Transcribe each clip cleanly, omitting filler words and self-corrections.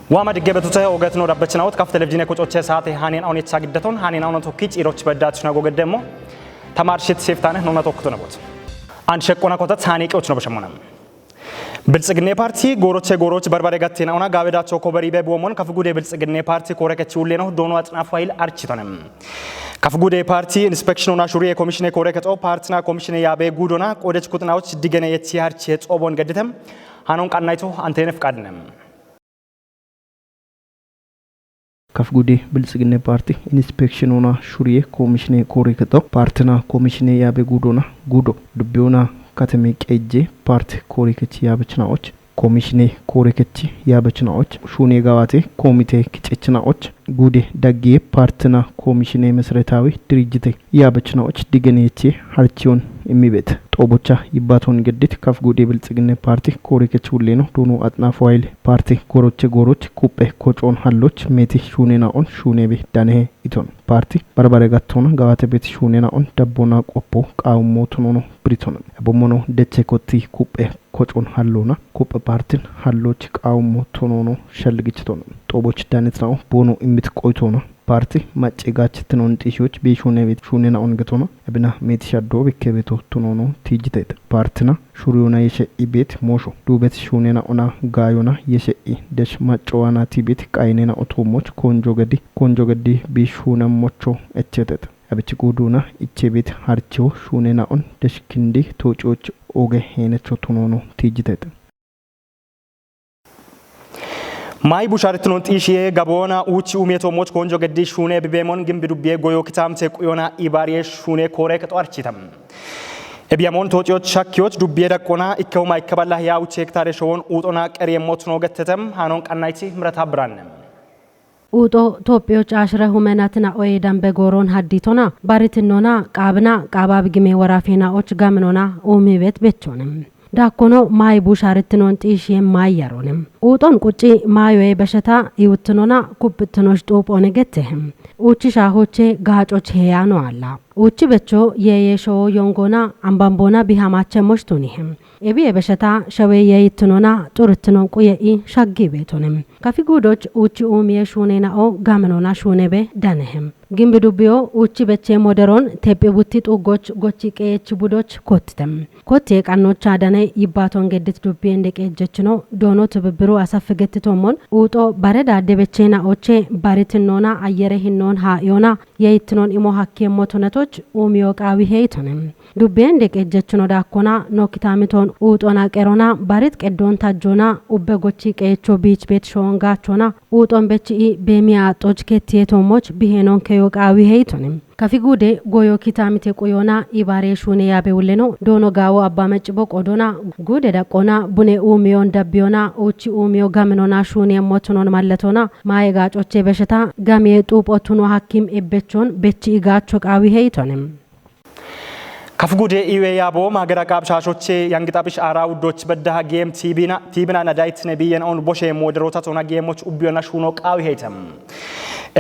وامد جبتوته اوغتنو ربچناوت كاف تلفزيون كوچوچ ساعه هانين اون يتساغدتون هانين اون توكيچ ኢሮች በዳችና ጎገደሞ ተማርሽት ሴፍታነ ነው ተወክቶ ነውት አንድ ሸቆና ኮተት ሳኒቆች ነው በሸሞናም ብልጽግና ፓርቲ ጎሮች በርባሬ ጋቴናውና ጋበዳቸው ኮበሪ በቦሞን ከፍጉዴ ብልጽግና ፓርቲ ኮረከች ሁሌ ነው ዶኖ አጽናፉ ኃይል አርችቶንም ከፍጉዴ ፓርቲ ኢንስፔክሽኑና ሹሪ ኮሚሽን ኮረከቶ ፓርቲና ኮሚሽን ያበ ጉዶና ቆደች ኩጥናዎች ዲገነ የቲያርች የጾቦን ገድተም ሃኖን ቃናይቶ አንተነፍ ቃድነም ከፍጉዴ ብልጽግና ፓርቲ ኢንስፔክሽኑና ሹሪ ኮሚሽን ኮረከቶ ፓርቲና ኮሚሽን ያበ ጉዶና ጉዶ ዱቢዮና ከተሜ ቀጄ ፓርቲ ኮሪከች ያበችናዎች ኮሚሽኔ ኮሪከች ያበችናዎች ሹኔ ጋዋቴ ኮሚቴ ክጭችናዎች ጉዴ ዳጌ ፓርቲና ኮሚሽኔ መስረታዊ ድርጅት ያበችናዎች ዲገኔቼ ሀርቺውን የሚቤት ጦቦቻ ይባቶን ገድት ከፍጉዴ ብልጽግና ፓርቲ ኮሪከች ሁሌ ነው ዶኖ አጥናፉ ኃይል ፓርቲ ጎሮች ኩጴ ኮጮን ሀሎች ሜቲ ሹኔናኦን ሹኔቤ ዳኔ ኢቶን ፓርቲ በርባረጋቶና ጋዋቴ ቤት ሹኔናኦን ደቦና ቆፖ ቃውሞ ቱኖኖ ብሪቶን አቦሞኖ ደቼኮቲ ኩጴ ኮጮን ሀሎና ኩጴ ፓርቲን ሀሎች ቃውሞ ቱኖኖ ሸልግችቶን ጦቦች ዳኔትናው ቦኖ ኢሚት ቆይቶና ፓርቲ ማጨጋችትን ኦንጢሾች ቢሹኔ ቤት ሹኔናኦን ገቶና አብና ሜትሻዶ በከቤቶ ቱኖኖ ቲጅቴት ፓርቲና ሹሪዮና የሸኢ ቤት ሞሾ ዱቤት ሹኔናኦና ጋዮና የሸኢ ደሽ ማጨዋና ቲቤት ቃይኔና ኦቶሞች ኮንጆ ገዲ ቢሹነ ሞቾ እቸተት አብቺ ጉዱና እቼ ቤት ሀርቾ ሹኔናኦን ደሽ ክንዲ ቶጮች ኦገ ሄነቾ ቱኖኖ ቲጅቴት ማይ ቡሻርትኖን ጢሽዬ ጋቦና ኡቺ ኡሜቶ ሞች ኮንጆ ገዲ ሹኔ ቢቤሞን ግምብዱቤ ጎዮ ክታምቴ ቁዮና ኢባሪዬ ሹኔ ኮሬ ከጧርቺተም እቢያሞን ቶጪዎች ሻኪዎች ዱቤ ደቆና ኢከውማ ኢከባላህ ያውቼ ሄክታር ሾን ኡጦና ቀሪ ሞትኖ ገተተም ሃኖን ቀናይቲ ምረታ ብራንም ኡጦ ቶጲዎች አሽረ ሁመናትና ኦይዳን በጎሮን ሀዲቶና ባሪትኖና ቃብና ቃባብ ግሜ ወራፌናዎች ጋምኖና ኡሚቤት ቤቾንም ዳኮኖ ማይ ቡሻርትኖን ጢሽዬ ማያሮንም ኡጦን ቁጪ ማዮዬ በሸታ ይውትኖና ኩብትኖሽ ጦጶነ ገተህም ኡቺ ሻሆቼ ጋጮች ሄያኖ አላ ኡቺ በቾ የየሾ ዮንጎና አምባምቦና ቢሃማቸ ሞሽቶኒህም ኤቢ የበሸታ ሸዌ የይትኖና ጡርትኖን ቁየኢ ሻጊ ቤቶንም ከፊጉዶች ኡቺ ኡሚዬ ሹኔናኦ ጋምኖና ሹኔቤ ዳነህም ግምብዱቢዮ ኡቺ በቼ ሞደሮን ቴጴ ቡቲ ጡጎች ጎቺ ቀየች ቡዶች ኮትተም ኮቴ ቃኖች አዳነ ይባቶን ገድት ዱቢ እንደቀጀችኖ ዶኖ ትብብሩ አሳፈገትቶሞን ኡጦ ባረዳ ደበቼና ኦቼ ባሪትኖና አየረህኖን ሃዮና የይትኖን ኢሞ ሀኪ ሞቶነቶች ኡሚዮ ቃዊ ሄይቶንም ዱቢ እንደቀጀችኖ ዳኮና ኖኪታሚቶን ኡጦና ቀሮና ባሪት ቀዶን ታጆና ኡበጎቺ ቀየቾ ቢች ቤት ሾንጋቾና ኡጦን በቺ በሚያጦች ከቲየቶሞች ቢሄኖን ከዮቃዊ ሄይቶንም ከፊጉዴ ጎዮ ኪታሚቴ ቆዮና ኢባሬ ሹኔ ያበውለኖ ዶኖ ጋዎ አባ መጭቦ ቆዶና ጉዴ ዳቆና ቡኔ ኡሚዮን ደቢዮና ኡቺ ኡሚዮ ጋምኖና ሹኔ ሞትኖን ማለቶና ማይጋጮቼ በሽታ ጋሜ ጡጶቱኖ ሐኪም ኤበቾን በቺ ኢጋቾ ቃዊ ሄይቶንም ከፍጉዴ ኢዌ ያቦ ማገራ ቃብሻሾቼ ያንግጣብሽ አራውዶች በዳሃ ጌም ቲቢና ናዳይት ነቢየን ኦን ቦሼ ሞደሮታ ቶና ጌሞች ኡቢዮና ሹኖ ቃዊ ሄይተም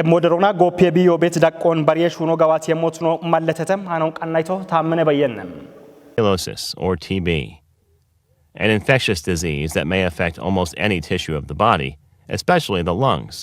ሞደሮና ጎፔ ቢዮ ቤት ዳቆን ባሪዬ ሹኖ ጋዋት የሞትኖ ማለተተም ሃኖን ቀናይቶ ታመነ በየነም tuberculosis or TB, an infectious disease that may affect almost any tissue of the body, especially the lungs,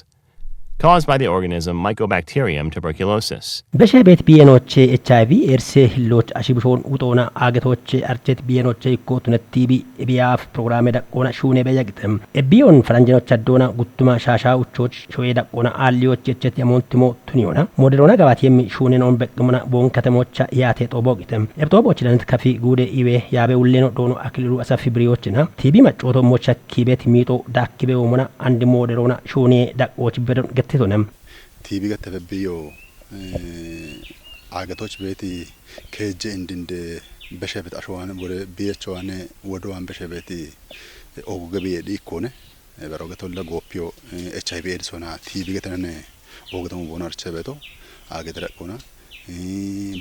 caused by the organism Mycobacterium tuberculosis. በሸቤት ቢየኖቼ ኤችአይቪ ኤርሴ ህሎች አሽብሾን ኡጦና አገቶቼ አርቸት ቢየኖቼ ኢኮቱነ ቲቢ ቢያፍ ፕሮግራም ደቆና ሹኔ በየግጥም ቢዮን ፈረንጆች አዶና ጉቱማ ሻሻ ኡቾች ሾዬ ደቆና አሊዮች እቸት የሞንቲሞ ቱኒዮና ሞዴሎና ጋባት የሚ ሹኔኖን በቅሙና ቦን ከተሞቻ ያቴ ጦቦግጥም ኤብጦቦች ለንት ከፊ ጉዴ ኢዌ ያቤ ውሌኖ ዶኖ አክሊሉ አሰፊ ብሪዎችና ቲቢ መጮቶ ሞቻ ኪቤት ሚጦ ዳክቤው ሞና አንድ ሞዴሎና ሹኔ ዳቆች በደን ገትቶነም ቲቢ ገተፈብዮ አገቶች ቤት ከጀ እንድንደ በሸበት አሽዋን ወደ ቢያቸዋን ወደዋን በሸበት ኦጉገብ ይኮነ በሮገቶላ ጎፒዮ ኤችአይቪ ኤድሶና ቲቢ ገተነ ኦጉተሙ ቦናር ቸበቶ አገድረቆና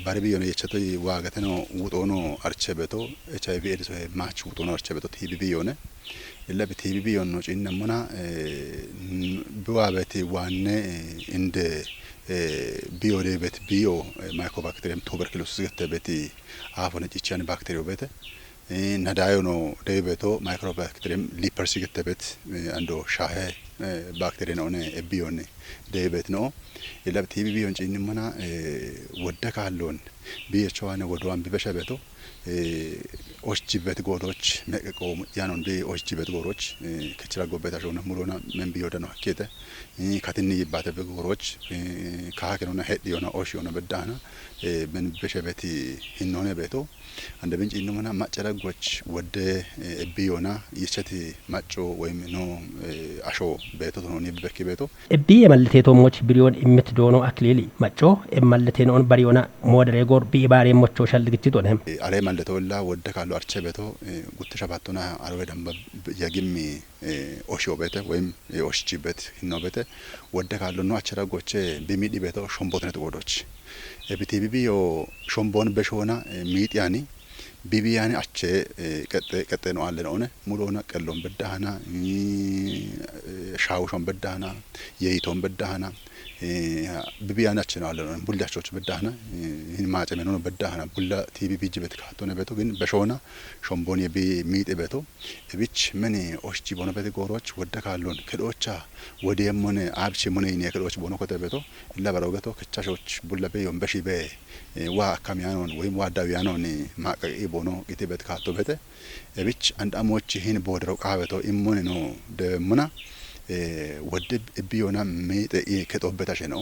ባርቢዮ ነው የቸቶ ዋገተኖ ውጦኖ አርቸበቶ ኤችአይቪ ኤድሶ ማች ውጦኖ አርቸበቶ ቲቢ ቢዮነ ኢላ በቲቢ ቢዮን ነው ጭነሙና በዋበቴ ዋነ እንደ ቢዮዴበት ቢዮ ማይኮባክቴሪየም ቱበርኩሎሲስ ገተበት አፎነ ጭቻን ባክቴሪዮ በተ ነዳዮ ነው ደይበቶ ማይክሮባክቴሪየም ሊፐርሲ ገተበት አንዶ ሻሄ ባክቴሪያ ነው ቢዮን ደበት ነው ይላብ ቲቢ ቢዮን ጭንመና ወደ ካሎን ቢየቻዋነ ወደዋን ቢበሸበቶ ኦስጂበት ጎሮች መቀቆ ያኖን ኦስጂበት ጎሮች ከችራ ጎበታቸው ነው ሙሉና ምን ቢዮደ ነው ሀኬተ ካትኒ ይባተ በጎሮች ካከነና ሄድ የሆነ ኦሽ የሆነ በዳና ምን በሸበቲ ሂኖነ ቤቶ አንደ ብንጭ ኢንመና ማጨረጎች ወደ ቢዮና ይቸቲ ማጮ ወይም ነው አሾ ቤቶ ነው ንብበክ ቤቶ እቢ የመልቴቶሞች ቢሊዮን የምትዶኖ አክሊሊ ማጮ የመልቴኖን ባሪዮና ሞደሬ ጎር ቢባሬ ሞቾ ሸልግጭቶ ነው አለ ማለተውላ ወደ ካሉ አርቸ ቤቶ ጉት ሸባቶና አርወ ደም ያግሚ ኦሾ ቤተ ወይም ኦሽጂበት ነው ቤተ ወደ ካሉ ነው አጨረጎች ቢሚዲ ቤቶ ሾምቦትነት ጎዶች ኤቢቲቢዮ ሾምቦን በሾና ሚጥያኒ ቢቢያኒ አቸ ቀጠ ነው አለ ነው ሙሉና ቀሎም በዳህና ሻውሾን በዳህና የይቶን በዳህና ቢቢያኒ አቸ ነው አለ ነው ቡላቾች በዳህና ይሄን ማጨመ ነው በዳህና ቡላ ቲቢቢ ጅበት ካቶነ ቤቶ ግን በሾና ሾምቦን የቢ ሚጥ ቤቶ እብች ምን ኦሽጂ ቦነ ቤት ጎሮች ወደ ካሎን ከዶቻ ወደ የሞነ አብቺ ሞነ ይኔ ከዶች ቦነ ኮተ ቤቶ ኢላ ባሮገቶ ከቻሾች ቡላ በዮን በሺ በ ዋ ካሚያኖን ወይም ዋዳዊያኖን ማቀቂ ቦኖ ጊዜ ቤት ካቶ ቤተ እብች አንዳሞች ይሄን ቦድረው ቃበቶ ኢሞነ ነው ደሙና ወደ ቢዮና ሚጥ ከጦበታሽ ነው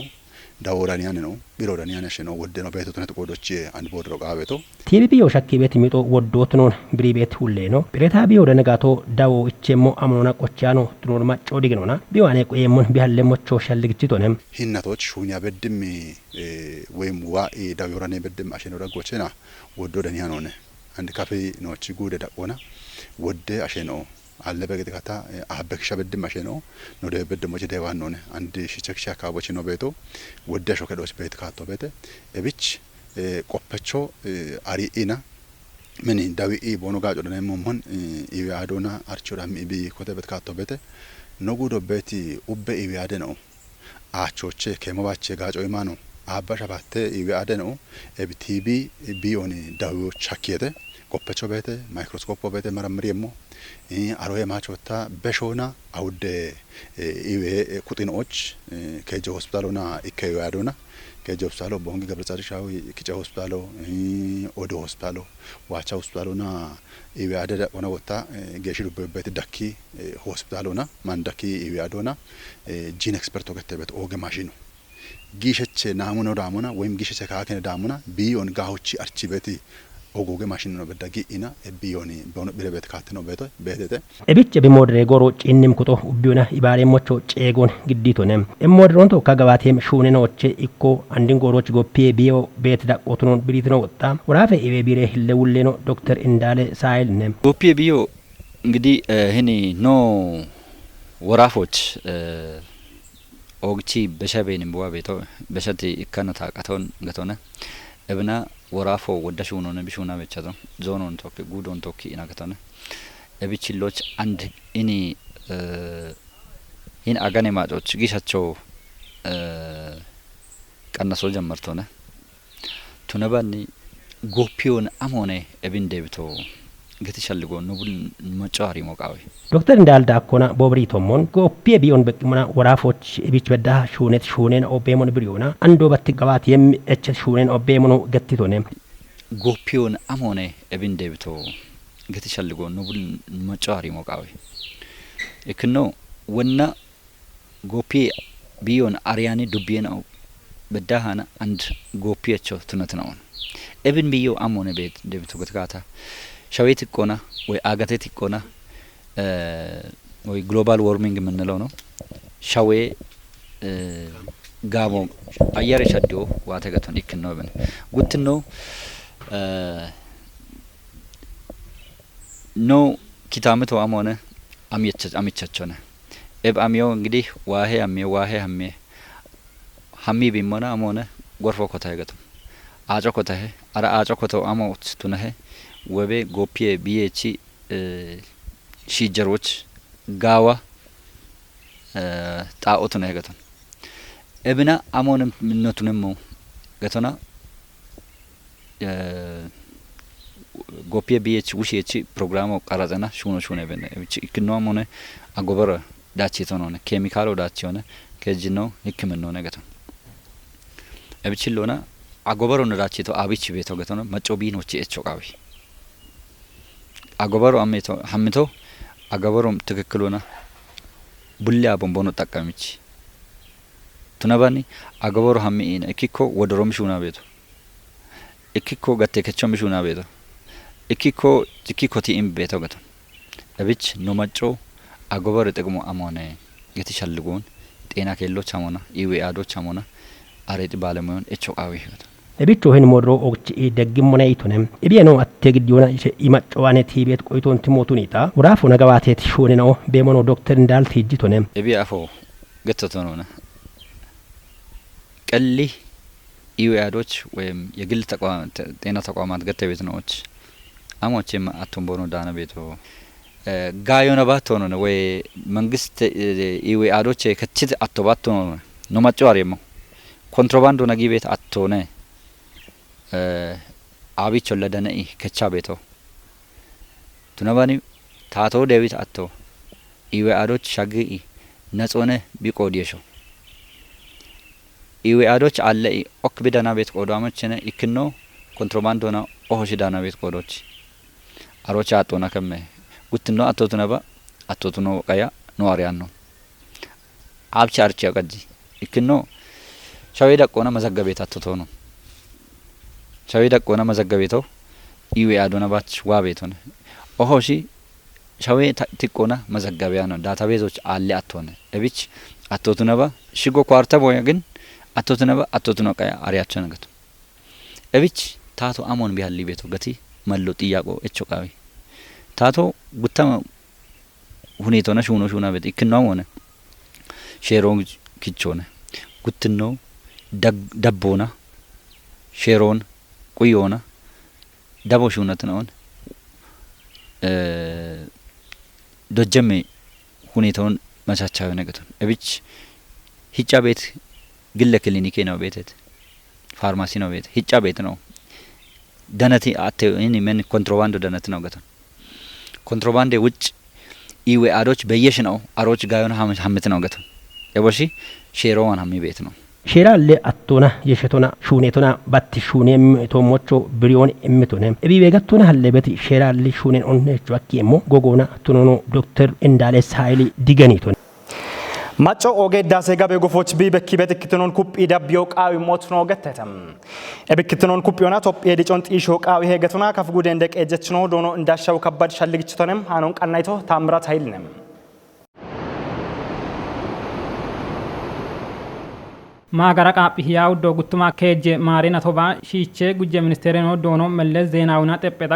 ዳወራኒያን ነው ቢሮዳኒያን ነው ወደ ነው ቤቱ ተነጥ ቆዶች አንድ ቦድሮ ቃበቶ ቲቢዮ ሸኪ ቤት ሚጦ ወዶት ነው ብሪ ቤት ሁሌ ነው ብሬታ ቢዮ ደነጋቶ ዳው እቼሞ አምኖና ቆቻኖ ትኖር ማጮ ዲግኖና ቢዋኔ ቆየሞን ቢያለሞቾ ሸልግጭቶ ነው ሂናቶች ሹኛ በድም ወይም ዋኢ ዳወራኒ በድም አሸኖ ረጎችና ወዶ ደኒያ ነው አንድ ካፌ ነውች ጉደ ዳቆና ወደ አሸኖ አለ በገደካታ አበክሻ በድም አሸኖ ነው ደበድሞች ደዋን ነው አንድ ሽቸክሻ ካቦች ነው ቤቶ ወደ ሾከዶች ቤት ካቶ ቤተ እብች ቆፈቾ አሪኢና ምን ዳዊኢ ቦኖ ጋጆ ደነሞን ኢያዶና አርቾዳም ኢቢ ኮተበት ካቶ ቤተ ነጉዶ ቤቲ ኡበ ኢያደ ነው አቾቼ ከመባቼ ጋጆ ኢማኖ አባሻባተ ኢያደ ነው ኤብቲቢ ቢዮኒ ዳዊኦ ቻኪየተ ቆፈቾ ቤተ ማይክሮስኮፕ ቤተ መረምሪየሞ አሮየ ማቾታ በሾና አውደ ኢዌ ኩቲኖች ከጀ ሆስፒታሉና ኢከዩ ያዶና ከጀ ሆስፒታሉ ቦንግ ገብረጻድሻው ኢከጀ ሆስፒታሉ ኦዶ ሆስፒታሉ ዋቻ ሆስፒታሉና ኢዌ አደዳ ቆና ወጣ ገሽሩ በበት ዳኪ ሆስፒታሉና ማንዳኪ ኢዌ አዶና ጂን ኤክስፐርት ወከተበት ኦገ ማሽኑ ጊሸቸ ናሙና ዳሙና ወይም ጊሸቸ ካከነ ዳሙና ቢዮን ጋሆቺ አርቺቤቲ ኦጎገ ማሽን ነው በዳጊ ኢና ቢዮኒ በሆነ ብለበት ካት ነው በተ በተተ እብች ቢሞድሬ ጎሮ ጭንም ኩጦ ኡቢዩና ኢባሬሞቾ ጨጎን ግዲቶነም እሞድሮንቶ ከገባቴም ሹኔኖች ኢኮ አንድን ጎሮች ጎፔ ቢዮ ቤት ዳቆቱኖን ብሪት ነው ወጣ ወራፈ ኢቤ ቢሬ ህለውሌ ነው ዶክተር እንዳለ ሳይል ነም ጎፔ ቢዮ እንግዲህ ህኒ ኖ ወራፎች ኦግቺ በሸቤን በዋ ቤቶ በሸቲ ኢካኖታ ቃቶን ገቶነ እብና ወራፎ ወዳሽ ሆኖ ነው ቢሹና በቻቶ ዞኖን ቶክ ጉዶን ቶክ ኢናከተነ እብችሎች አንድ ኢኒ ይን አጋኔ ማጮች ጊሻቸው ቀነሶ ጀመርቶነ ቱነባኒ ጎፒዮን አሞኔ እብን ደብቶ ገትሻልጎ ነው ቡል መጫሪ ሞቃዊ ዶክተር እንዳልዳ ኮና ቦብሪቶሞን ጎፔ ቢዮን በቅሙና ወራፎች እቢች በዳ ሹኔት ሹኔን ኦቤሞን ብሪዮና አንዶ በትገባት የምእቸ ሹኔን ኦቤሞን ገትቶነ ጎፒዮን አሞኔ እብን ደብቶ ገትሻልጎ ነው ቡል መጫሪ ሞቃዊ እክኖ ወና ጎፔ ቢዮን አሪያኒ ዱቢየናው በዳሃና አንድ ጎፒያቸው ትነት ነው እብን ቢዮ አሞኔ ቤት ደብቶ ገትጋታ ሻዌት ቆና ወይ አጋቴት ቆና ወይ ግሎባል ዋርሚንግ ምንለው ነው ሻዌ ጋሞ አየር ሸዶ ዋተገቶን ይክነው በነ ጉት ነው ኖ ኪታመቶ አሞነ አሚቻቸነ እብ አሚዮ እንግዲህ ዋሄ አሜ ሀሚ ቢሞና አሞነ ጎርፎ ኮታ ይገቱ አጮ ኮታ አራ አጮ ኮታ አሞት ቱነሄ ወቤ ጎፒ ቢኤቺ ሺጀሮች ጋዋ ጣኦት ነው ያገተን እብና አሞንም ምንነቱንም ገተና ጎፒ ቢኤች ውሽኤቺ ፕሮግራሙ ቀራዘና ሹኖ በነ እቺ ክኖም ሆነ አጎበረ ዳቼቶ ነው ኬሚካሎ ዳቼ ሆነ ከጅኖ ህክምና ነው ገቶ እብችሎና አጎበሮ ነው ዳቼቶ አብች ቤቶ ገቶ ነው መጮቢኖች እቾ ቃቢ አጎበሮ አሜቶ ሐምቶ አጎበሮም ትክክሉና ቡሊያ ቦምቦኖ ተጠቀምች ቱነባኒ አጎበሮ ሐሚኢና እኪኮ ወደሮም ሹና ቤቶ እኪኮ ገቴ ከቾም ሹና ቤቶ እኪኮ ትኪኮቲ ኢም ቤቶ ገቶ እብች ነው መጮ አጎበሮ ጥቅሙ አሞነ የተሻልጉን ጤና ከሎች አሞና ኢዌአዶች አሞና አሬጥ ባለሙያን እቾ ቃቢ ገቶ ebicho hen modro okchi deggimone itunem ebieno attegidiyona imachowane tibet qoiton timotunita urafo nagawatet shone no bemono doctor ndal tijitonem ebiafo ገተቶነና ቀሊ ኢዌአዶች ወይም የግል ተቋማት ጤና ተቋማት ገተቤት ነውች አሞቼም አቶምቦኖ ዳና ቤቶ ጋዮና ባቶነ ወይ መንግስት ኢዌአዶች ከችት አቶባቶ ነው ማጫዋሪየሞ ኮንትሮባንዶ ነጊ ቤት አቶነ አቢቾ ለደነኢ ከቻ ቤቶ ቱነባኒ ታቶ ዴቪት አቶ ኢዌአዶች ሻግኢ ነጾነ ቢቆዲየሾ ኢዌአዶች አለ ኦክ ቢዳና ቤት ቆዳመችነ ኢክኖ ኮንትሮባንዶና ኦሆሽ ዳና ቤት ቆዶች አሮቻ አቶና ከመ ጉትኖ አቶቱነባ አቶቱኖ ቀያ ኖዋሪያን ነው አብቻ አርቻ ቀጂ ኢክኖ ሻዌ ደቆና መዘገቤት አቶቶ ነው ሻዌ ደቆና መዘገቤቶ ኢዌአዶና ባች ዋቤቶነ ኦሆሺ ሻዌ ትቆና መዘገቢያ ነው ዳታቤዞች አለ አቶነ እብች አቶቱነባ ሽጎ ኳርታ ቦያ ግን አቶቱነባ አቶቱኖ ቀያ አሪያቸው ነገቱ እብች ታቶ አሞን ቢያሊ ቤቶ ገቲ መሎ ጥያቆ እቾ ቃዊ ታቶ ጉተማ ሁኔታና ሹና ቤት ኢክናው ሆነ ሼሮን ኪቾነ ጉትኖ ደቦና ሼሮን ቁዮና ደቦ ሹነት ነው ዶጀሜ ሁኔታውን መቻቻው ነገቱ እብች ሂጫ ቤት ግለ ክሊኒክ ነው ቤት ፋርማሲ ነው ቤት ሂጫ ቤት ነው ደነቲ አቴ እኔ ምን ኮንትሮባንዶ ደነት ነው ገተ ኮንትሮባንዴ ውጭ ኢዌአዶች በየሽ ነው አሮች ጋዮና ሐምት ነው ገተ የቦሺ ሼሮዋን ሐሚ ቤት ነው ሼራለ አቶና የሸቶና ሹኔቶና ባት ሹኔም ቶሞቾ ብሪዮን እምቶነ እቢ ቤጋቶና ሐለበት ሼራለ ሹኔን ኦነቹ አኪሞ ጎጎና ቱኖኖ ዶክተር እንዳለ ሳይሊ ዲገኒቶን ማጮ ኦጌ ዳሴ ጋር በጎፎች ቢበኪ በትክትኖን ኩፕ ዳብዮ ቃዊ ሞት ነው ገተተም እብክትኖን ኩፕ ዮና ቶፕ የዲጮን ጢሾ ቃዊ ሄገቱና ከፍጉደ እንደቀጀች ነው ዶኖ እንዳሻው ከባድ ሻልግችቶንም አኖን ቀናይቶ ታምራት ኃይልንም ማጋራ ቃጵሂያው ዶጉቱማ ከጀ ማሪና ቶባ ሺቼ ጉጀ ሚኒስቴር ነው ዶኖ መለስ ዜናውና ጠጴጣ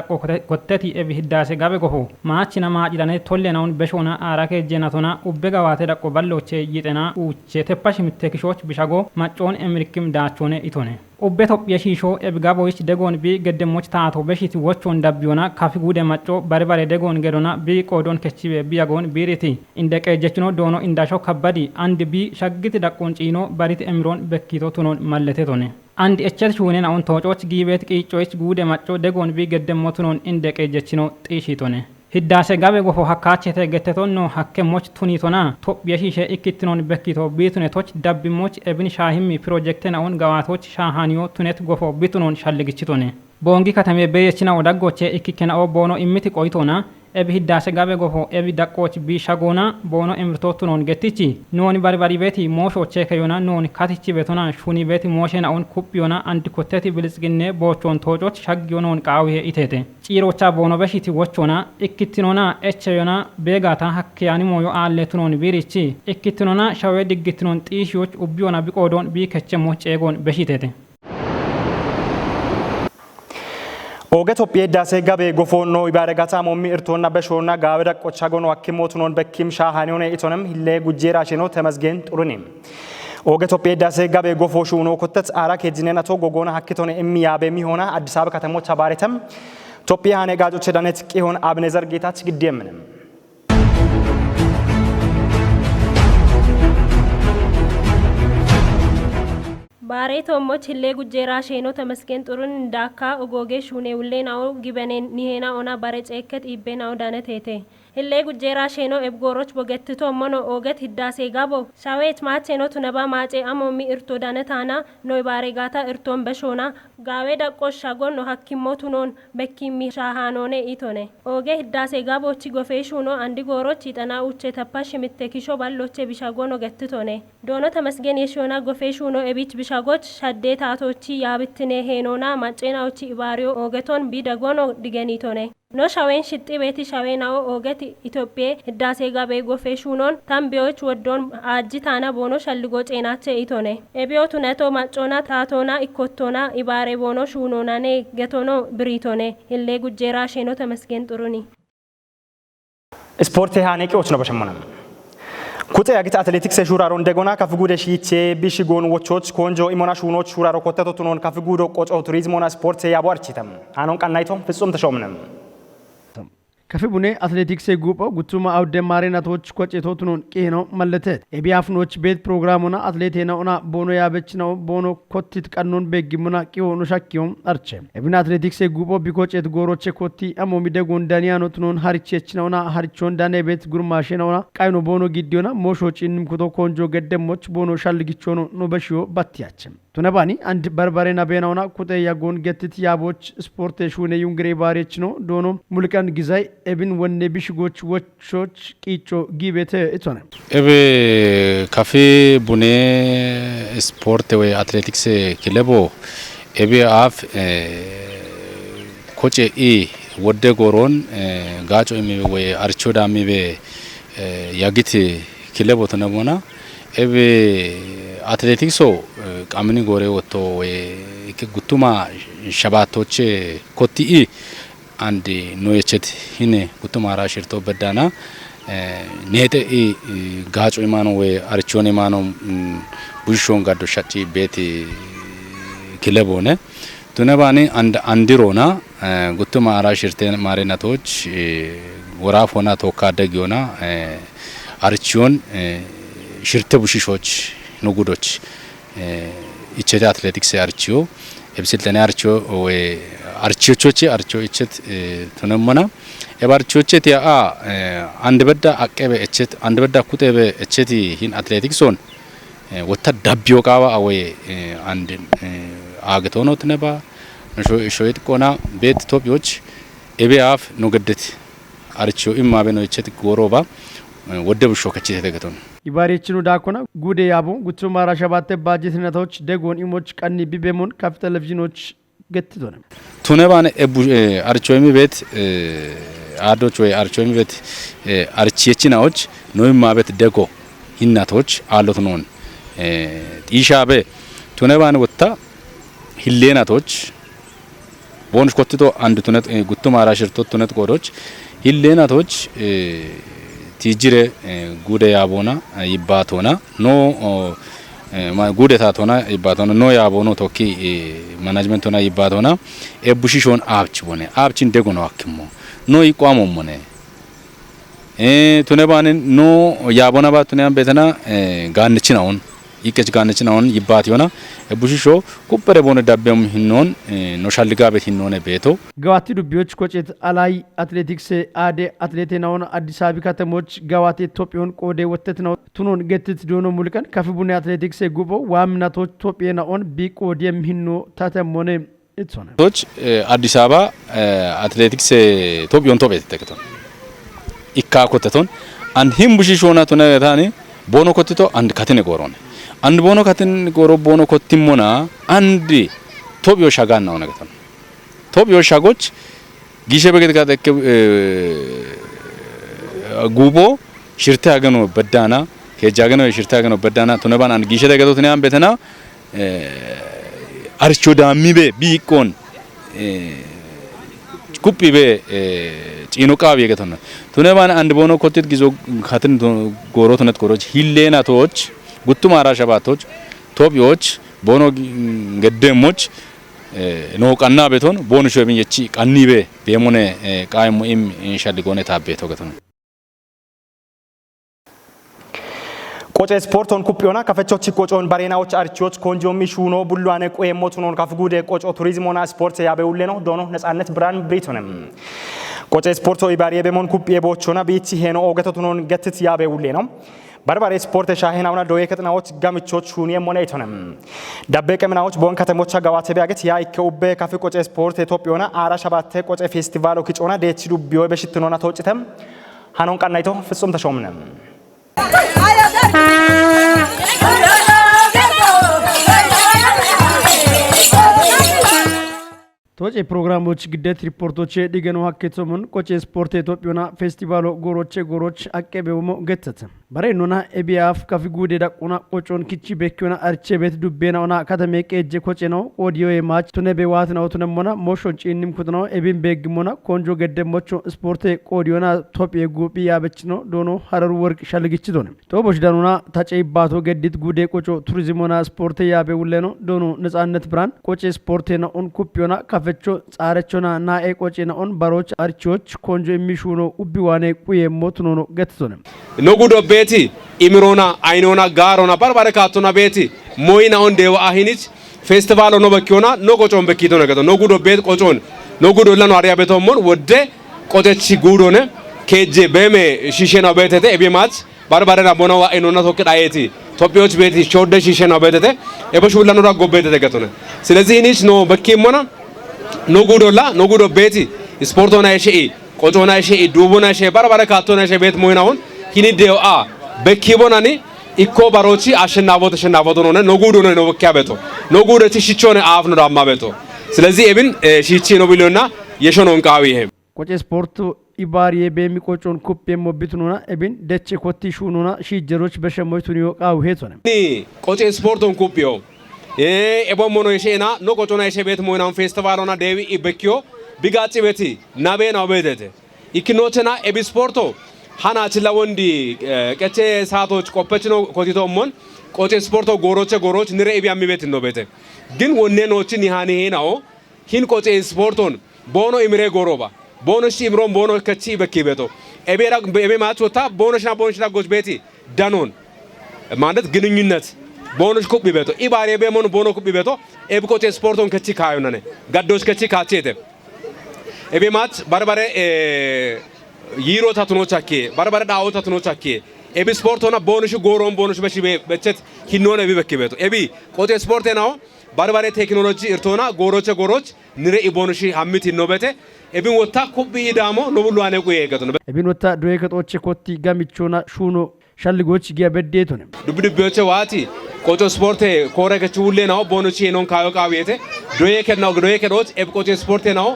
ኮተቲ እብህዳሴ ጋበ ጎሆ ማቺና ማጂዳኔ ቶሌናውን በሾና አራከ ጀናቶና ኡበጋዋተ ደቆ ባሎቼ ይጤና ኡቼ ተፓሽ ምትከሾች ቢሻጎ ማጮን እምሪክም ዳቾኔ ኢቶኔ ኡበ ኢትዮጵያ ሺሾ ኤብጋቦች ደጎን ቢ ገደሞች ታቶ በሺት ወቾን ዳቢዮና ካፊ ጉደ ማጮ ባርባሬ ደጎን ገዶና ቢ ቆዶን ከቺቤ ቢያጎን ቢሪቲ እንደቀ ጀችኖ ዶኖ እንዳሻው ከባዲ አንድ ቢ ሻግት ደቆን ጪኖ ባሪት እምሮን በኪቶ ቱኖን ማለቴቶኔ አንድ እቸት ሹኔን አሁን ተወጮች ጊቤት ቂጮች ጉደ ማጮ ደጎን ቢ ገደሞ ቱኖን እንደቀ ጀችኖ ጢሺቶኔ ህዳሴ ጋበ ጎፎ ሀካቸተ ገተቶኖ ሀከሞች ቱኒቶና ቶጵያ ሺሸ ኢክትኖን በኪቶ ቢቱኔቶች ዳብሞች እብን ሻሂም ፕሮጀክትን አሁን ጋዋቶች ሻሃኒዮ ቱኔት ጎፎ ቢቱኖን ሻልግችቶኔ ቦንጊ ከተሜ በየችና ወዳጎቼ ኢክከናኦ ቦኖ ኢሚቲ ቆይቶና እብ ህዳሴ ጋበ ጎፎ እብ ዳቆች ቢሻጎና ቦኖ እምርቶቱኖን ገቲቺ ኖኒ ባርባሪ ቤቲ ሞሾቼ ከዮና ኖኒ ካቲቺ ቤቶና ሹኒ ቤቲ ሞሼና አሁን ኩፕዮና አንድ ኮተቲ ብልጽግኔ ቦቾን ቶጮች ሻግዮኖን ቃዊሄ ኢቴቴ ጪሮቻ ቦኖ በሺቲ ወቾና ኢክትኖና ኤቸዮና ቤጋታ ሀክያኒ ሞዮ አለቱኖን ቢሪቺ ኢክትኖና ሻዌ ድግትኖን ጢሺዎች ኡቢዮና ቢቆዶን ቢከቸሞች ጨጎን በሺቴቴ ኦገ ኢትዮጵያ ዳሴ ጋር በጎፎኖ ይባረጋታ ሞሚ እርቶና በሾና ጋበዳ ቆቻጎን ዋኪሞቱኖን በኪም ሻሃኒዮነ ኢቶንም ሂሌ ጉጄራሽኖ ተመስገን ጥሩኔም ኦገ ኢትዮጵያ ዳሴ ጋር በጎፎሹ ነው ኮተት አራክ የጂነና ቶ ጎጎና ሀክቶነ እሚያ በሚሆና አዲስ አበባ ከተሞች አባሬተም ኢትዮጵያ ሀነጋጆች ዳነት ቂሆን አብነዘር ጌታች ግዴምንም ባሬቶ ሞች ሂሌ ጉጄራ ሼኖ ተመስገን ጥሩን እንዳካ ኦጎጌ ሹኔ ውሌናው ጊበኔ ኒሄና ኦና ባሬ ጨከት ኢቤናው ዳነቴቴ Hillee gujjeeraa sheenoo ebgooroch bogettitoo mono ooget hiddaasee gaabo shaweet maacheenoo tunabaa maacee amoomi irtoo danataana nooy baareegaataa irtoon beshoona gaawee daqqoo shagoon hakkimmoo tunoon bekkimmi shaahaanoone itone ooge hiddaasee gaaboochi gofee shuunoo andi goorochi xanaa uchee tappa shimitte kishoo balloche bishagoon ogettitone doonota masgeen yeshoona gofee shuunoo ebich bishagoch shaddee taatochi yaabittinee heenoona macceenaochi ibaariyoo oogetoon bidagoon digenitone no shaween shixxi beeti shaweenaa'oo oogeti Itoophiyee hiddaasee gabee gofee shuunoon tambiyooch woddoon aajji taana boonoo shalligoo ceenaachee itone ebiyoo tunatoo maccoona taatoona ikkottoona ibaaree boonoo shuunoonanee getoonoo biriitone illee gujjeeraa sheenota masgeen xuruni ስፖርት ሃኔቂዎች ነው በሸመነም ኩጤ ያግት አትሌቲክስ ሹራሮ እንደገና ከፍጉደ ሺቼ ቢሽጎን ወቾች ኮንጆ ኢሞና ሹኖች ሹራሮ ኮተቶቱኖን ከፍጉዶ ቆጮ ቱሪዝሞና ስፖርት ያቧርቺተም አኖን ቀናይቶም ፍጹም ተሾምነም ከፊቡኔ አትሌቲክስ ጉቦ ጉቱማ አውደ ማሪናቶች ቆጨቶቱን ቄኖ መለተ ኤቢያፍኖች ቤት ፕሮግራሙና አትሌቴናውና ቦኖ ያበች ነው ቦኖ ኮቲት ቀኑን በግሙና ቂዮኑ ሻኪዮም አርቸ ኤቢና አትሌቲክስ ጉቦ ቢቆጨት ጎሮቼ ኮቲ አሞሚ ደጎን ዳኒያኖ ቱኖን ሀሪቼች ነውና ሀሪቾን ዳኔ ቤት ጉርማሽ ነውና ቃይኖ ቦኖ ጊዲዮና ሞሾጪንም ኩቶ ኮንጆ ገደሞች ቦኖ ሻልጊቾ ነው በሽዮ ባትያችም ቱነባኒ አንድ በርበሬና ቤናውና ኩጤ ያጎን ገትት ያቦች ስፖርት ሹኔ ዩንግሬ ባሬች ነው ዶኖ ሙልቀን ጊዛይ ኤብን ወኔ ቢሽጎች ወቾች ቂጮ ጊቤተ እቶነ ኤብ ካፌ ቡኔ ስፖርት ወይ አትሌቲክስ ክለቦ ኤብ አፍ ኮቼ ኢ ወደ ጎሮን ጋጮ ሚ ወይ አርቾዳ ሚቤ ያግት ክለቦ ተነቦና ኤብ አትሌቲክሶ ቃምኒ ጎሬ ወጥቶ ወይ ጉቱማ ሸባቶች ኮቲኢ አንድ ኖየቸት ሂኔ ጉቱማ ራሽርቶ በዳና ኔቴ ጋጮ ኢማኖ ወይ አርቾን ኢማኖ ቡሾን ጋዶ ሻቺ ቤት ክለቦነ ቱነባኒ አንድ አንዲሮና ጉቱማ ራሽርቴ ማሬናቶች ወራፍ ሆና ተወካደጊዮና አርቾን ሽርተ ቡሽሾች ንጉዶች ኢቸት አትሌቲክስ አርቺዮ ኤብሲልተና አርቺዮ ወይ አርቺዮቾች አርቺዮ ኢቸት ተነመና ኤባርቺዮቸት ያ አንድ በዳ አቀበ ኢቸት አንድ በዳ ኩቴበ ኢቸት ሂን አትሌቲክሶን ወታ ዳቢዮ ቃባ ወይ አንድ አገቶኖ ተነባ ሾይት ቆና ቤት ኢትዮጵያዎች ኤቢአፍ ኖገደት አርቺዮ ኢማበኖ ኢቸት ጎሮባ ወደብሾ ከቺ ተገቶን ይባሬችኑ ዳኮና ጉዴ ያቦ ጉቱ ማራሻባተ ባጀትነቶች ደጎን ኢሞች ቀኒ ቢቤሞን ካፍ ቴሌቪዥኖች ገትቶነ ቱነባነ አርቾሚ ቤት አዶች ወይ አርቾሚ ቤት አርቺየችናዎች ኖይማ ቤት ደጎ ይናቶች አሉት ነውን ጢሻበ ቱነባነ ወጣ ሂሌናቶች ቦንሽ ኮትቶ አንድ ቱነት ጉቱ ማራሽርቶ ቱነት ቆዶች ሂሌናቶች ቲጅሬ ጉዴ ያቦና ይባቶና ኖ ጉዴ ታቶና ይባቶና ኖ ያቦኖ ቶኪ ማናጅመንት ሆና ይባቶና ኤቡሺሾን አብች ቦኔ አብችን ደጎና አክሞ ኖ ይቋሞ ሞኔ ቱነባን ኖ ያቦና ባቱኒያን ቤተና ጋንችናውን ይቀጭ ጋንችናውን ይባት ይሆና ኤቡሺሾ ኩበረ ቦነ ዳበም ሂኖን ኖ ሻልጋ ቤት ሂኖነ ቤቶ ጋዋቲ ዱቢዎች ኮጨት አላይ አትሌቲክስ አዴ አትሌቴናውን አዲስ አበባ ከተሞች ጋዋቲ ኢትዮጵያን ቆዴ ወተት ነው ቱኖን ገትት ዶኖ ሙልቀን ከፍቡን አትሌቲክስ ጉቦ ዋምናቶች ኢትዮጵያናውን ቢቆዴም ሂኖ ታተሞነ እጾነ ቶች አዲስ አበባ አትሌቲክስ ኢትዮጵያን ቶቤት ተከቶ ኢካ ኮተቶን አንድ ሂምቡሺሾና ቱነታኒ ቦኖ ኮትቶ አንድ ካተነ ጎሮነ አንድ ቦኖ ካትን ጎሮ ቦኖ ኮቲሞና አንድ ቶቢዮ ሻጋን ነው ነገር ቶቢዮ ሻጎች ጊሼ በገት ጋር ጉቦ ሽርታ ያገኖ በዳና ከጃገኖ ሽርታ ያገኖ በዳና ቱነባን አንድ ጊሼ ተገቶት ነው ቤተና አርቾ ዳሚቤ ቢቆን ኩፒቤ ጪኖቃብ የገተና ቱነባን አንድ ቦኖ ኮቲት ጊዞ ካትን ጎሮ ቱነት ጎሮች ሂሌናቶች ጉቱማ ራሻባቶች ቶቢዎች ቦኖ ገደሞች ኖ ቀና ቤቶን ቦኖ ሾብኝ የቺ ቀኒቤ በሞኔ ቃይሞ ኢም ሻልጎኔ ታቤቶ ገተነ ቆጨ ስፖርቶን ኩፒዮና ከፈቾች ቆጮን ባሬናዎች አርቺዎች ኮንጆሚ ሹኖ ቡሏነ ቆየሞቱኖን ካፍጉዴ ቆጮ ቱሪዝሞና ስፖርት ያበውለ ነው ዶኖ ነጻነት ብራን ብሪቶንም ቆጨ ስፖርቶ ኢባሪ በመን ኩብ የቦቾና ቢቺ ሄኖ ኦገተቱኖን ገትት ያበ ውሌ ነው በርባሬ ስፖርት ሻሂናውና ዶዬ ከጥናዎች ጋምቾች ሁኒ የሞነ ይተነም ዳበቀ ምናዎች ቦን ከተሞች ጋዋተ ቢያገት ያ ይከውበ ካፌ ቆጨ ስፖርት ኢትዮጵያና አራ ሸባተ ቆጨ ፌስቲቫሎ ኪጮና ዴችዱ ቢዮ በሽትኖና ተወጭተም ሃኖን ቀናይቶ ፍጹም ተሾምነም ቶጭ ፕሮግራሞች ግዴት ሪፖርቶች ዲገኑ ሀከቶምን ቆጨ ስፖርት ኢትዮጵያና ፌስቲቫሎ ጎሮች አቀበውሞ ገተተ በሬኖና ኤቢአፍ ካፊጉዴ ዳቁና ቆጮን ኪቺ በኪዮና አርቼ ቤት ዱቤናውና ከተሜ ቀጀ ቆጨ ነው ኦዲዮ የማች ቱነቤ ዋት ነው ቱነሞና ሞሾን ጪንም ኩትነው ኤቢን በግሞና ኮንጆ ገደሞቹ ስፖርት ቆዲዮና ኢትዮጵያ ጉቢ ያበች ነው ዶኖ ሀረሩ ወርቅ ሸልግች ዶነ ቶቦሽ ዳኑና ታጨይባቶ ገዲት ጉዴ ቆጮ ቱሪዝሞና ስፖርት ያበውለ ነው ዶኖ ነጻነት ብራን ቆጨ ስፖርት ነው ኦን ኩፒዮና ካፈቾ ጻረቾና ናኤ ቆጨና ኦን ባሮች አርቾች ኮንጆ የሚሹኖ ኡቢዋኔ ቁየ ሞትኖ ነው ገትቶነ ኖጉዶ ቤቲ ኢምሮና አይኖና ጋሮና ባርባረካቶና ቤቲ ሞይና ኦን ዴዋ አሂኒች ፌስቲቫሎ ነው በኪዮና ኖቆጮን በኪቶ ነገቶ ኖጉዶ ቤት ቆጮን ኖጉዶ ለኖ አሪያ ቤቶሞን ወደ ቆጨቺ ጉዶነ ኬጄ በሜ ሺሼና ቤተተ ኤቢማት ባርባረና ቦናዋ አይኖና ቶከዳ አይቲ ኢትዮጵያዎች ቤቲ ሾደ ሺሼና ቤተተ ኤበሹላ ኖራ ጎቤተ ተገቶነ ስለዚህ ኒች ኖ በኪሞና ኖጉዶ ቤቲ ስፖርቶና ሸኢ ቆጮና ሸኢ ዱቡና ሸኢ ባርባረካቶና ሸኢ ቤት ሞይናውን ሂኒዴው በኪቦናኒ ኢኮ ባሮቺ አሸናቦት ነው ኖጉዶ ነው ወኪያ ቤቶ ኖጉዶ ትሽቾነ አፍ ነው ዳማ ቤቶ ስለዚህ ኤብን ሺቺ ነው ቢሎና የሾኖን ቃዊ ይሄ ቆጨ ስፖርቱ ኢባሪ በሚቆጮን ኩፕ የሞብቱና ኤብን ደቼ ኮቲ ሹኑና ሺጀሮች በሸሞይቱን ይወቃው ሄቶነ ቆጨ ስፖርቱን ኩፕዮ ኤቦሞኖ የሸና ኖ ቆጮና የሸ ቤት ሞይናን ፌስቲቫሎና ዴቪ ኢበኪዮ ቢጋጭ ቤቲ ናቤና ቤተተ ኢክኖቸና ኤቢ ስፖርቶ ሃናችላ ወንዲ ቀቼ ሳቶች ቆፐችኖ ኮቲቶሞን ቆጨ ስፖርቶ ጎሮች ንረ ኤቢ አሚቤት ነው ቤተ ግን ወኔኖችን ይሃኔ ሄናው ሂን ቆጨ ስፖርቶን ቦኖ ኢምሬ ጎሮባ ቦኖሽ ኢምሮን ቦኖ ከቺ በኪ ቤቶ ኤቤራ ኤቤ ማቾታ ቦኖሽና ጎች ቤቲ ዳኖን ማለት ግንኙነት ቦኖሽ ኩብ ቤቶ ኢባሬ በሞን ቦኖ ኩብ ቤቶ ኤብ ቆጨ ስፖርቶን ከቺ ካዩነነ ጋዶች ከቺ ካቼተ ኤቤ ማች ባርባሬ ይሮ ታትኖቻኬ ባርባሬ ዳው ታትኖቻኬ ኤቢ ስፖርቶና ቦኖሽ ጎሮን ቦኖሽ በሺ በቸት ሂኖነ ቢበክ ቤቶ ኤቢ ቆጨ ስፖርት ነው ባርባሬ ቴክኖሎጂ እርቶና ጎሮች ንሬ ቦኖሽ ሀሚት ሂኖበቴ ኤቢን ወታ ኩብ ይዳሞ ኖብሉ አነ ቆየ ገተነ ኤቢን ወታ ዶዬ ከጦች ኮቲ ጋሚቾና ሹኖ ሻልጎች ጊያበዴቶ ነው ዱብዱብዮቼ ዋቲ ቆጮ ስፖርት ኮረከች ሁሌ ነው ቦኖች ሄኖን ካዮ ቃዊete ዶዬ ከዶች ኤብ ቆጨ ስፖርት ነው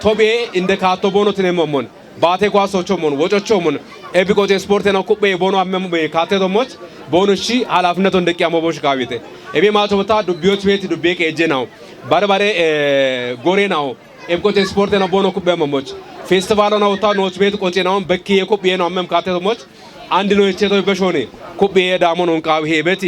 ቶቤ እንደ ካቶ ቦኖት ነሞሞን ባቴ ኳሶቾሞን ወጮቾሞን ኤቢ ቆጨ ስፖርት ነው ኩቤ ቦኖ አመም ካቴቶሞች ቦኖሺ ኃላፊነቱ እንደቂያሞ ቦሽ ቃዊete ኤቢ ማቾ ወታ ዱብዮች ቤት ዱቤ ከጄ ነው ባርባሬ ጎሬ ነው ኤብ ቆጨ ስፖርት ነው ቦኖ ኩቤ መሞች ፌስቲቫሎ ነው ወታ ኖች ቤት ቆጨ ነው በኪ የኩቤ ነው አመም ካቴቶሞች አንድ ነው እቸቶ በሾኔ ኩቤ ዳሞን ቃዊ ቤቲ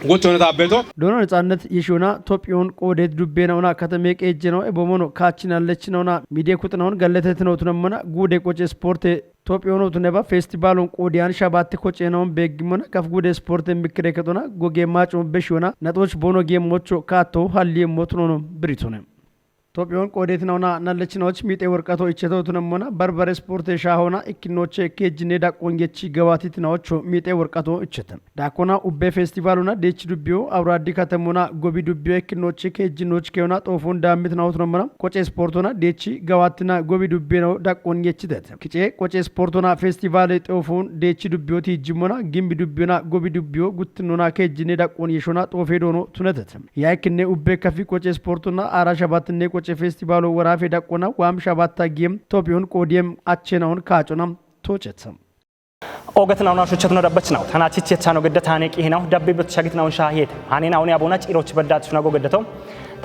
ጎቾነ ታበቶ ዶኖ ነጻነት የሾና ኢትዮጵያን ቆዴት ዱቤናውና ከተሜ ቀጀ ነው ኤቦሞኖ ካቺናለች ነውና ሚዲያ ኩጥናውን ገለተት ነው ተነመና ጉዴ ቆጨ ስፖርት ኢትዮጵያን ነው ተነባ ፌስቲቫሉን ቆዲያን ሻባት ቆጨ ነው በግሞና ከፍ ጉዴ ስፖርት የሚከረከቶና ጎጌ ማጮ በሾና ነጦች ቦኖ ጌሞቾ ካቶ ሀሊ ሞትኖ ነው ብሪቶነ ኢትዮጵያን ቆዴት ነውና ናለችኖች ሚጤ ወርቀቶ እቸተው ተነመና በርበሬ ስፖርት ሻሆና ኢኪኖቼ ኬጅኔ ዳቆንጌቺ ገዋቲት ናዎቹ ሚጤ ወርቀቶ እቸተን ዳኮና ኡቤ ፌስቲቫሉና ዴች ዱቢዮ አብራዲ ከተሞና ጎቢ ዱቢዮ ኢኪኖቼ ኬጅኖች ከሆና ጦፎን ዳምት ናውት ነመና ቆጨ ስፖርቱና ዴቺ ገዋትና ጎቢ ዱቢ ነው ዳቆንጌቺ ተተ ክጬ ቆጨ ስፖርቱና ፌስቲቫል ጦፎን ዴቺ ዱቢዮ ቲጅሞና ግምቢ ዱቢዮና ጎቢ ዱቢዮ ጉትኖና ኬጅኔ ዳቆን የሾና ጦፌ ዶኖ ቱነተተ ያይክኔ ኡቤ ከፊ ቆጨ ስፖርቱና አራሻባትኔ ቆጨ ፌስቲቫሉ ወራፌ ዳቆና ዋም ሻባታ ጌም ቶፒዮን ቆዲየም አቸናውን ካጮናም ቶቸተም ኦገትናውና ሾቸት ነው ዳበች ነው ታናቺች የቻነው ገደ ታኔቂ ነው ዳቤ በተሻግት ነው ሻሄት አኔናውን ያቦና ጭሮች በዳች ነው ጎገደተው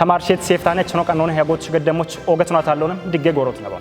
ተማርሼት ሴፍታነች ነው ቀኖነ ያጎች ገደሞች ኦገትናው ታለውንም ድጌ ጎሮት ነው